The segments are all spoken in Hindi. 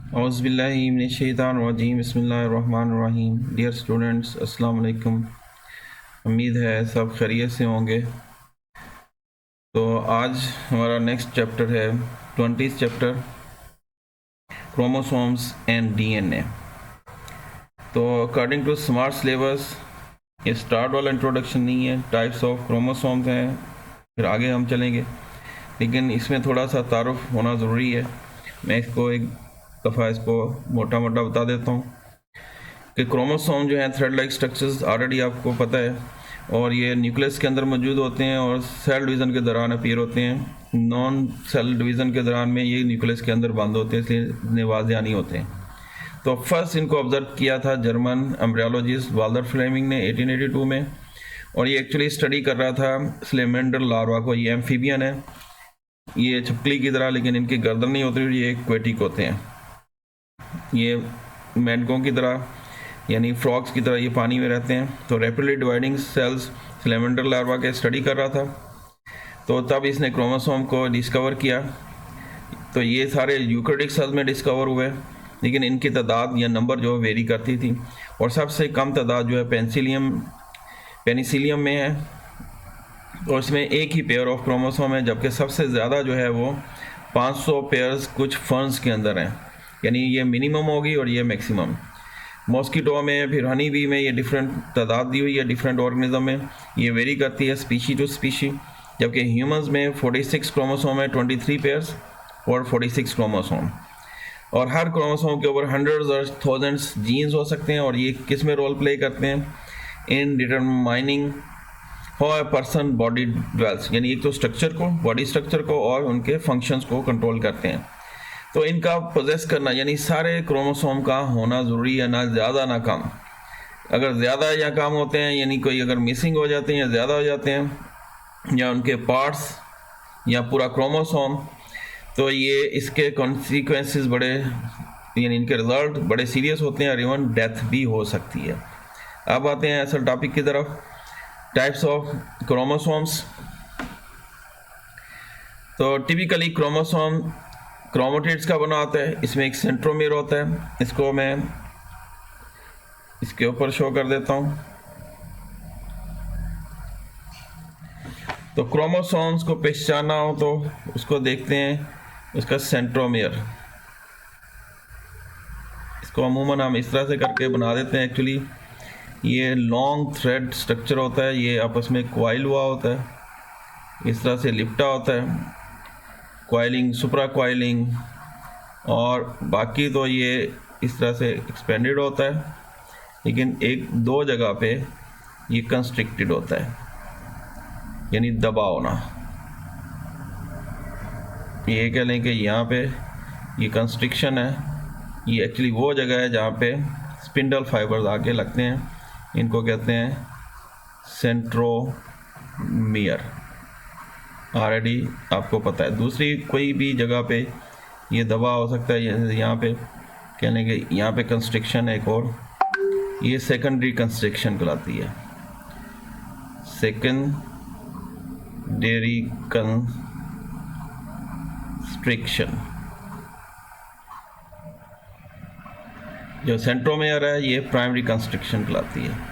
औज़ुबिल्लाहिमिनश्शैतानिर्रजीम बिस्मिल्लाहिर्रहमानिर्रहीम। डियर स्टूडेंट्स, अस्सलाम वालेकुम। उम्मीद है सब खैरियत से होंगे। तो आज हमारा नेक्स्ट चैप्टर है 20th chapter, chromosomes and DNA. तो अकॉर्डिंग टू स्मार्ट सिलेबस ये स्टार्ट वाला इंट्रोडक्शन नहीं है, टाइप्स ऑफ क्रोमोसोम्स हैं, फिर आगे हम चलेंगे, लेकिन इसमें थोड़ा सा तारुफ होना ज़रूरी है। मैं इसको एक दफ़ा इसको मोटा मोटा बता देता हूँ कि क्रोमोसोम जो है थ्रेड लाइक स्ट्रक्चर्स ऑलरेडी आपको पता है, और ये न्यूक्लियस के अंदर मौजूद होते हैं और सेल डिवीज़न के दौरान अपीयर होते हैं। नॉन सेल डिवीज़न के दौरान में ये न्यूक्लियस के अंदर बंद होते हैं, इसलिए इतने वाज़ेह नहीं होते हैं। तो फर्स्ट इनको ऑब्जर्व किया था जर्मन एम्ब्रियोलॉजिस्ट वाल्टर फ्लेमिंग ने 1882 में, और ये एक्चुअली स्टडी कर रहा था स्लेमेंडर लार्वा को। ये एम्फीबियन है, ये छिपकली की तरह, लेकिन इनकी गर्दन नहीं होती, ये एक्वेटिक होते हैं। ये मेंढकों की तरह यानी फ्रॉग्स की तरह ये पानी में रहते हैं। तो रैपिडली डिवाइडिंग सेल्स स्लेमेंडर लार्वा के स्टडी कर रहा था, तो तब इसने क्रोमोसोम को डिस्कवर किया। तो ये सारे यूकैरियोटिक सेल में डिस्कवर हुए, लेकिन इनकी तादाद या नंबर जो वेरी करती थी, और सबसे कम तादाद जो है पेनिसिलियम में है, और इसमें एक ही पेयर ऑफ क्रोमोसोम है, जबकि सबसे ज़्यादा जो है वो 500 पेयर्स कुछ फर्न्स के अंदर हैं। यानी ये मिनिमम होगी और ये मैक्सिमम। मॉस्किटो में, फिर हनी बी में ये डिफरेंट तादाद दी हुई है, डिफरेंट ऑर्गेनिज्म में ये वेरी करती है स्पीशी टू स्पीशी। जबकि ह्यूमंस में 46 क्रोमोसोम है, 23 पेयर्स और 46 क्रोमोसोम, और हर क्रोमोसोम के ऊपर हंड्रेड्स और थाउजेंड्स जीन्स हो सकते हैं। और ये किस में रोल प्ले करते हैं? In determining how a person body develops, यानी एक तो स्ट्रक्चर को, बॉडी स्ट्रक्चर को, और उनके फंक्शंस को कंट्रोल करते हैं। तो इनका पोजेस करना यानी सारे क्रोमोसोम का होना ज़रूरी है, ना ज़्यादा ना कम। अगर ज़्यादा या कम होते हैं, यानी कोई अगर मिसिंग हो जाते हैं या ज़्यादा हो जाते हैं, या उनके पार्ट्स या पूरा क्रोमोसोम, तो ये इसके कॉन्सिक्वेंसेस बड़े, यानी इनके रिजल्ट बड़े सीरियस होते हैं, और इवन डेथ भी हो सकती है। अब आते हैं असल टॉपिक की तरफ, टाइप्स ऑफ क्रोमोसोम्स। तो टिपिकली क्रोमोसोम क्रोमेटिड्स का बना होता है, इसमें एक सेंट्रोमियर होता है। इसको मैं इसके ऊपर शो कर देता हूँ। तो क्रोमोसोम्स को पहचानना हो तो उसको देखते हैं, उसका सेंट्रोमियर। इसको अमूमन हम इस तरह से करके बना देते हैं। एक्चुअली ये लॉन्ग थ्रेड स्ट्रक्चर होता है, ये आपस में क्वाइल हुआ होता है, इस तरह से लिपटा होता है, क्वाइलिंग, सुप्रा क्वाइलिंग, और बाकी तो ये इस तरह से एक्सपेंडेड होता है, लेकिन एक दो जगह पे ये कंस्ट्रिक्टेड होता है, यानी दबा होना। ये कह लें कि यहाँ पे ये कंस्ट्रिक्शन है, ये एक्चुअली वो जगह है जहाँ पे स्पिंडल फाइबर्स आके लगते हैं, इनको कहते हैं सेंट्रोमियर। ऑलरेडी आपको पता है। दूसरी कोई भी जगह पे ये दबा हो सकता है, यहाँ पे कह लेंगे यहाँ पे कंस्ट्रिक्शन है एक, और ये सेकेंडरी कंस्ट्रिक्शन कहलाती है, सेकेंडरी कंस्ट्रिक्शन। जो सेंट्रोमियर है ये प्राइमरी कंस्ट्रिक्शन कहलाती है।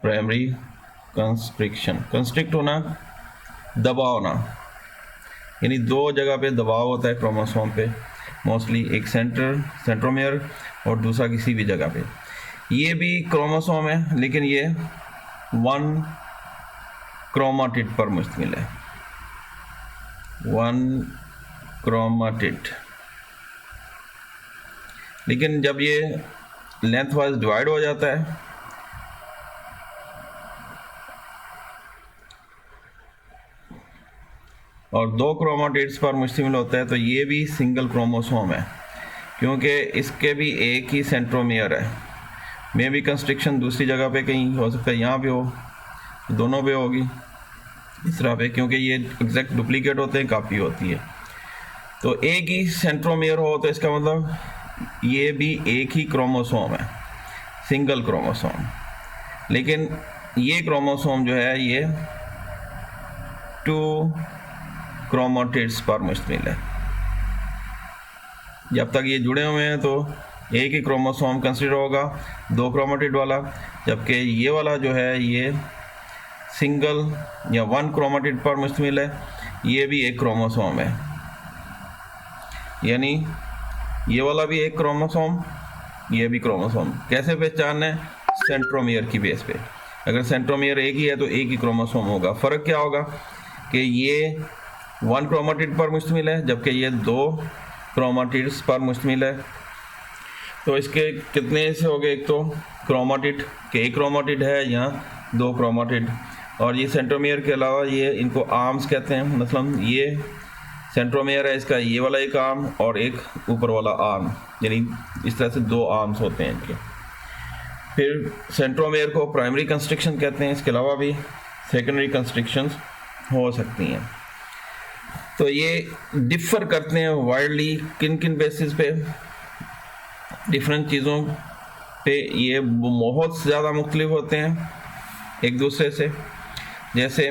प्राइमरी कंस्ट्रिक्शन, कंस्ट्रिक्ट होना, दबाव होना, यानी दो जगह पे दबाव होता है क्रोमोसोम पे, मोस्टली एक सेंट्रोमियर और दूसरा किसी भी जगह पे। ये भी क्रोमोसोम है, लेकिन ये वन क्रोमाटिड पर मुश्तमिल है, वन क्रोमाटिड। लेकिन जब ये लेंथ वाइज डिवाइड हो जाता है और दो क्रोमाटिड्स पर मुश्तमिल होता है, तो ये भी सिंगल क्रोमोसोम है, क्योंकि इसके भी एक ही सेंट्रोमियर है। मे भी कंस्ट्रिक्शन दूसरी जगह पे कहीं हो सकता है, यहाँ पे हो, दोनों पे होगी इस तरह पे, क्योंकि ये एग्जैक्ट डुप्लीकेट होते हैं, कापी होती है। तो एक ही सेंट्रोमियर हो तो इसका मतलब ये भी एक ही क्रोमोसोम है, सिंगल क्रोमोसोम। लेकिन ये क्रोमोसोम जो है ये 2 क्रोमेटिड्स पर मुश्तमिल है। जब तक ये जुड़े हुए हैं तो एक ही क्रोमोसोम कंसिडर होगा, 2 क्रोमेटिड वाला, जबकि ये वाला जो है ये सिंगल या 1 क्रोमेटिड पर मुश्तमिल है, ये भी एक क्रोमोसोम है। यानी ये वाला भी एक क्रोमोसोम, ये भी क्रोमोसोम। कैसे पहचानना है? सेंट्रोमियर की बेस पे। अगर सेंट्रोमियर एक ही है तो एक ही क्रोमोसोम होगा। फ़र्क क्या होगा कि ये 1 क्रोमेटिड पर मुश्तमिल है जबकि ये 2 क्रोमेटिड्स पर मुश्तमिल है। तो इसके कितने हिस्से हो गए? एक तो क्रोमेटिड के एक क्रोमेटिड है या 2 क्रोमेटिड, और ये सेंट्रोमियर के अलावा ये इनको आर्म्स कहते हैं। मतलब ये सेंट्रोमियर है, इसका ये वाला एक आर्म और एक ऊपर वाला आर्म, यानी इस तरह से 2 आर्म्स होते हैं इनके। फिर सेंट्रोमियर को प्राइमरी कंस्ट्रिक्शन कहते हैं, इसके अलावा भी सेकेंडरी कंस्ट्रिक्शंस हो सकती हैं। तो ये डिफ़र करते हैं वाइडली किन किन बेसिस पे, डिफरेंट चीज़ों पे ये बहुत ज़्यादा मुख्तलिफ होते हैं एक दूसरे से। जैसे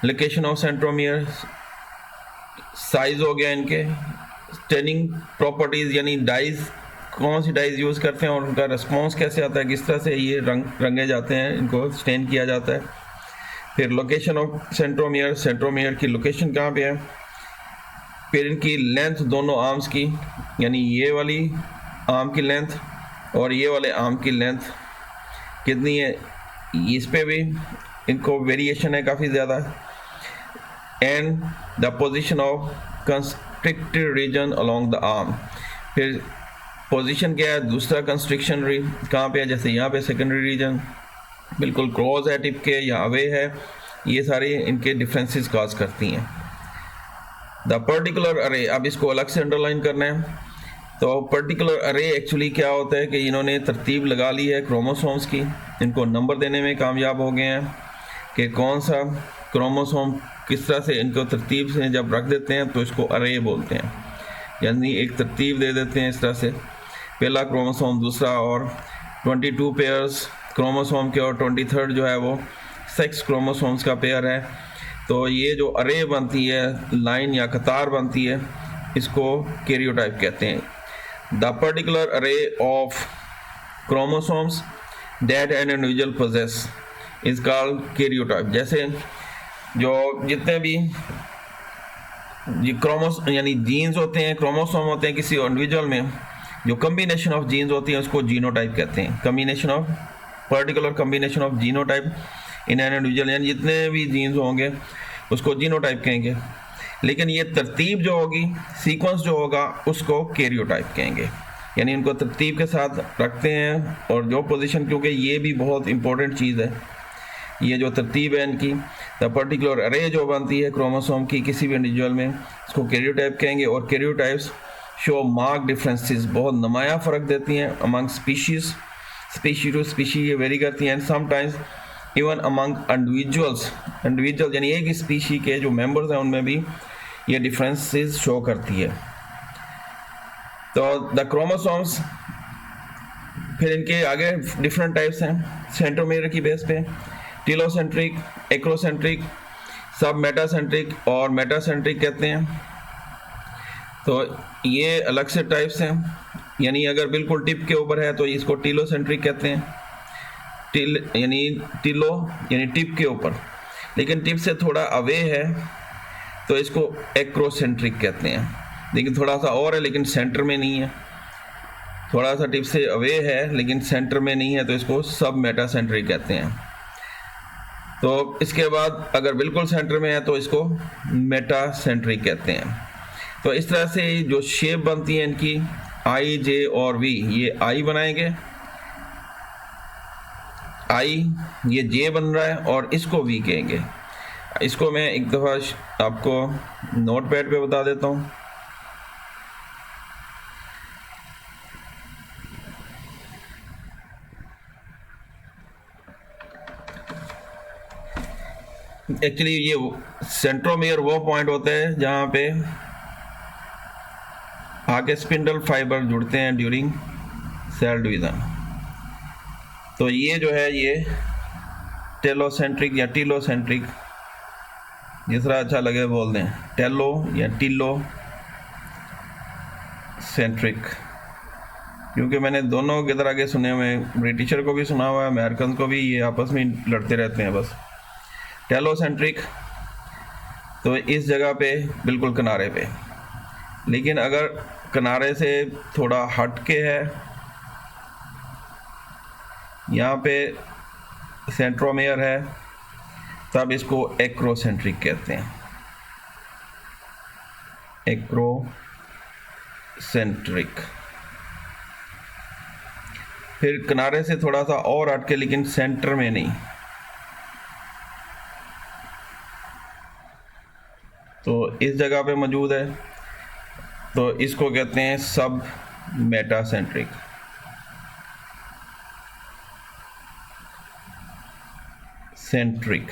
लोकेशन ऑफ सेंट्रोमियर, साइज़ हो गया इनके, स्टेनिंग प्रॉपर्टीज़ यानी डाइज़, कौन सी डाइज़ यूज़ करते हैं और उनका रिस्पॉन्स कैसे आता है, किस तरह से ये रंगे जाते हैं, इनको स्टेन किया जाता है। फिर लोकेशन ऑफ सेंट्रोमियर, सेंट्रोमियर की लोकेशन कहाँ पे है। फिर इनकी लेंथ दोनों आर्म्स की, यानी ये वाली आर्म की लेंथ और ये वाले आर्म की लेंथ कितनी है, इस पे भी इनको वेरिएशन है काफ़ी ज़्यादा। And the position of constricted region along the arm, फिर पोजीशन क्या है, दूसरा कंस्ट्रिक्शन कहाँ पे है, जैसे यहाँ पे सेकेंडरी रीजन बिल्कुल क्लोज है टिप के या अवे है, ये सारी इनके डिफरेंसेस काज करती हैं। द पर्टिकुलर अरे, अब इसको अलग से अंडरलाइन करना है। तो पर्टिकुलर अरे एक्चुअली क्या होता है कि इन्होंने तरतीब लगा ली है क्रोमोसोम्स की, इनको नंबर देने में कामयाब हो गए हैं कि कौन सा क्रोमोसोम किस तरह से, इनको तरतीब से जब रख देते हैं तो इसको अरे बोलते हैं, यानी एक तरतीब दे देते हैं इस तरह से, पहला क्रोमोसोम, दूसरा, और 22 पेयर्स क्रोमोसोम के, और 23rd जो है वो सेक्स क्रोमोसोम्स का पेयर है। तो ये जो अरे बनती है, लाइन या कतार बनती है, इसको कैरियोटाइप कहते हैं। The particular array of chromosomes that an individual possess is called karyotype. जैसे जो जितने भी यानी जीन्स होते हैं, क्रोमोसोम होते हैं किसी इंडिविजुअल में, जो कम्बिनेशन ऑफ जीन्स होती है उसको जीनोटाइप कहते हैं। Combination of, particular combination of genotype in an individual, यानी जितने भी जीन्स होंगे उसको जीनोटाइप कहेंगे। लेकिन ये तरतीब जो होगी, सीक्वेंस जो होगा, उसको कैरियोटाइप कहेंगे, यानी इनको तरतीब के साथ रखते हैं। और जो पोजीशन, क्योंकि ये भी बहुत इंपॉर्टेंट चीज़ है, ये जो तरतीब है इनकी, द पर्टिकुलर अरे जो बनती है क्रोमोसोम की किसी भी इंडिविजुअल में, इसको कैरियोटाइप कहेंगे। और कैरियोटाइप्स शो मार्क डिफरेंसेस, बहुत नुमाया फ़र्क देती हैं among species, species to species ये वेरी करती हैं, and sometimes even among individual यानी एक स्पीशी के जो मेंबर्स हैं उनमें भी ये डिफरेंसेस शो करती है। तो द क्रोमोसोम्स, फिर इनके आगे डिफरेंट टाइप्स हैं सेंट्रोमियर की बेस पे, टीलोसेंट्रिक, एक्रोसेंट्रिक, सब मेटासेंट्रिक और मेटासेंट्रिक कहते हैं। तो ये अलग से टाइप्स हैं, यानी अगर बिल्कुल टिप के ऊपर है तो इसको टीलोसेंट्रिक कहते हैं, यानी टिप के ऊपर, लेकिन टिप से थोड़ा अवे है तो इसको एक्रोसेंट्रिक कहते हैं। लेकिन थोड़ा सा और है, लेकिन सेंटर में नहीं है, थोड़ा सा टिप से अवे है लेकिन सेंटर में नहीं है, तो इसको सब मेटासेंट्रिक कहते हैं। तो इसके बाद अगर बिल्कुल सेंटर में है तो इसको मेटासेंट्रिक कहते हैं। तो इस तरह से जो शेप बनती है इनकी, आई, जे और वी, ये आई बनाएंगे, आई ये जे बन रहा है और इसको वी कहेंगे। इसको मैं एक दफ़ा आपको नोटपैड पे बता देता हूँ। एक्चुअली ये सेंट्रोमियर वो पॉइंट होता है जहाँ पे आगे स्पिंडल फाइबर जुड़ते हैं ड्यूरिंग सेल डिवीज़न। तो ये जो है ये टेलोसेंट्रिक या टीलोसेंट्रिक जिस तरह अच्छा लगे बोल दें, टेलो या टिलो सेंट्रिक, क्योंकि मैंने दोनों की तरह के सुने हुए हैं, ब्रिटिशर को भी सुना हुआ है, अमेरिकन को भी, ये आपस में लड़ते रहते हैं बस। टेलो सेंट्रिक तो इस जगह पे बिल्कुल किनारे पे, लेकिन अगर किनारे से थोड़ा हट के है, यहाँ पे सेंट्रोमेयर है, तब इसको एक्रोसेंट्रिक कहते हैं, एक्रोसेंट्रिक। फिर किनारे से थोड़ा सा और हट के, लेकिन सेंटर में नहीं, तो इस जगह पे मौजूद है, तो इसको कहते हैं सब मेटासेंट्रिक। सेंट्रिक।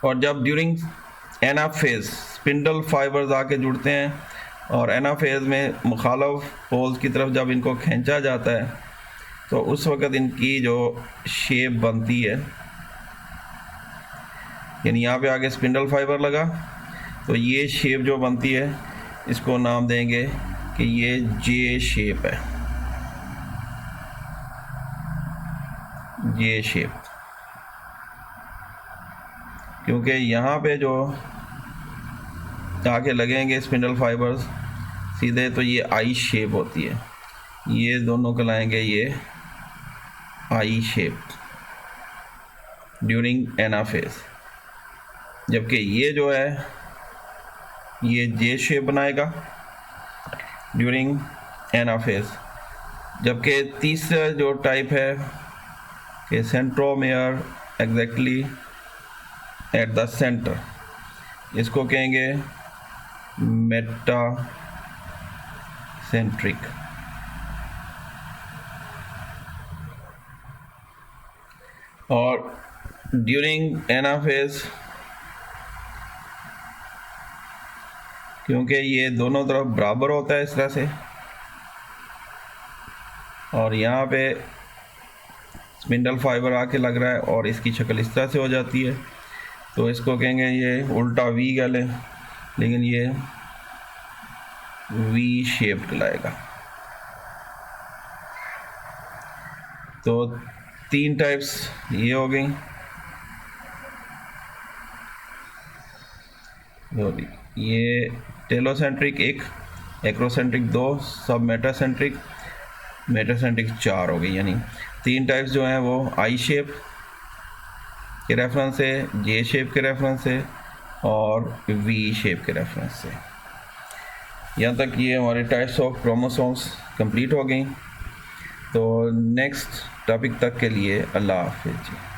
और जब ड्यूरिंग एनाफेज स्पिंडल फाइबर्स आके जुड़ते हैं और एनाफेज में मुखालफ पोल्स की तरफ जब इनको खींचा जाता है, तो उस वक़्त इनकी जो शेप बनती है, यानी यहाँ पे आगे स्पिंडल फाइबर लगा तो ये शेप जो बनती है, इसको नाम देंगे कि ये जे शेप है, जे शेप। क्योंकि यहाँ पे जो आके लगेंगे स्पिंडल फाइबर्स सीधे, तो ये आई शेप होती है, ये दोनों कहलाएंगे ये आई शेप ड्यूरिंग एनाफेज। जबकि ये जो है ये जे शेप बनाएगा ड्यूरिंग एनाफेज। जबकि तीसरा जो टाइप है कि centromere exactly at the centre, इसको कहेंगे मेटासेंट्रिक। और ड्यूरिंग एनाफेज, क्योंकि ये दोनों तरफ बराबर होता है इस तरह से, और यहाँ पे स्पिंडल फाइबर आके लग रहा है और इसकी शक्ल इस तरह से हो जाती है, तो इसको कहेंगे ये उल्टा वी कह लें, लेकिन ये वी शेप कहलाएगा। तो 3 टाइप्स ये हो गई, ये टेलोसेंट्रिक 1, एक्रोसेंट्रिक 2, सब मेटासेंट्रिक, मेटासेंट्रिक 4 हो गई। यानी 3 टाइप्स जो हैं वो आई शेप के रेफरेंस से, जे शेप के रेफरेंस से और वी शेप के रेफरेंस से। यहाँ तक ये हमारे टाइप्स ऑफ क्रोमोसोम्स कंप्लीट हो गई। तो नेक्स्ट टॉपिक तक के लिए अल्लाह हाफिज़।